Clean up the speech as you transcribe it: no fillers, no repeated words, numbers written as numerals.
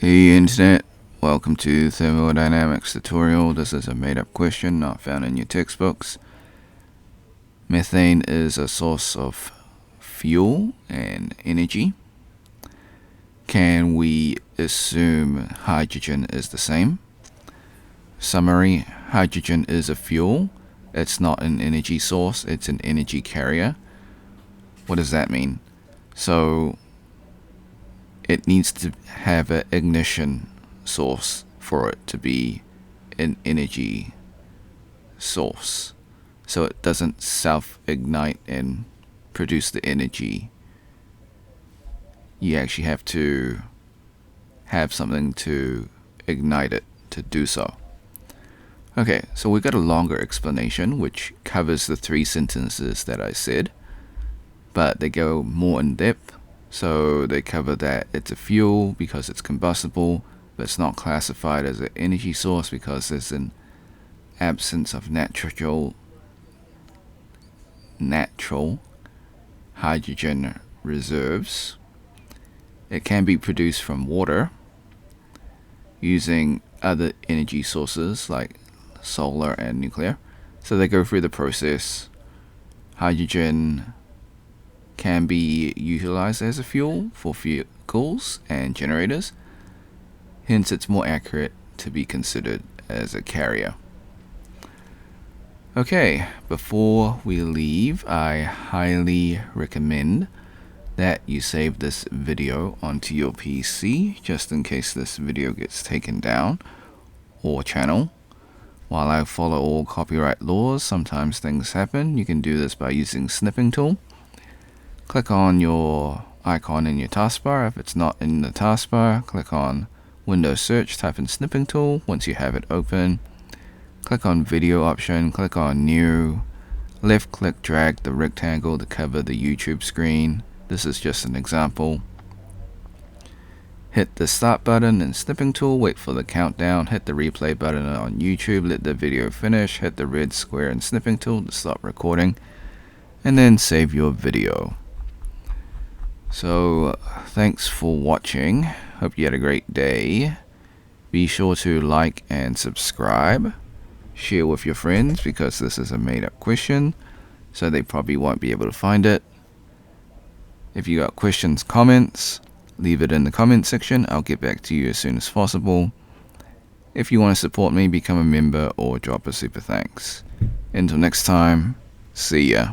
Hey Internet, welcome to Thermodynamics tutorial. This is a made-up question not found in your textbooks. Methane is a source of fuel and energy. Can we assume hydrogen is the same? Summary: hydrogen is a fuel. It's not an energy source, it's an energy carrier. What does that mean? So it needs to have an ignition source for it to be an energy source. So it doesn't self-ignite and produce the energy. You actually have to have something to ignite it to do so. Okay, so we got a longer explanation which covers the 3 sentences that I said, but they go more in depth. So they cover that it's a fuel because it's combustible, but it's not classified as an energy source because there's an absence of natural hydrogen reserves. It can be produced from water using other energy sources like solar and nuclear. So they go through the process. Hydrogen can be utilized as a fuel for vehicles and generators. Hence, it's more accurate to be considered as a carrier. Okay, before we leave, I highly recommend that you save this video onto your PC just in case this video gets taken down, or channel. While I follow all copyright laws, sometimes things happen. You can do this by using snipping tool. Click on your icon in your taskbar. If it's not in the taskbar, click on Windows Search, type in snipping tool. Once you have it open, click on video option, click on new, left click drag the rectangle to cover the YouTube screen. This is just an example. Hit the start button in snipping tool, wait for the countdown, hit the replay button on YouTube, let the video finish, hit the red square in snipping tool to stop recording, and then save your video. So, thanks for watching. Hope you had a great day. Be sure to like and subscribe. Share with your friends because this is a made-up question, so they probably won't be able to find it. If you got questions, comments, leave it in the comment section. I'll get back to you as soon as possible. If you want to support me, become a member or drop a super thanks. Until next time, see ya.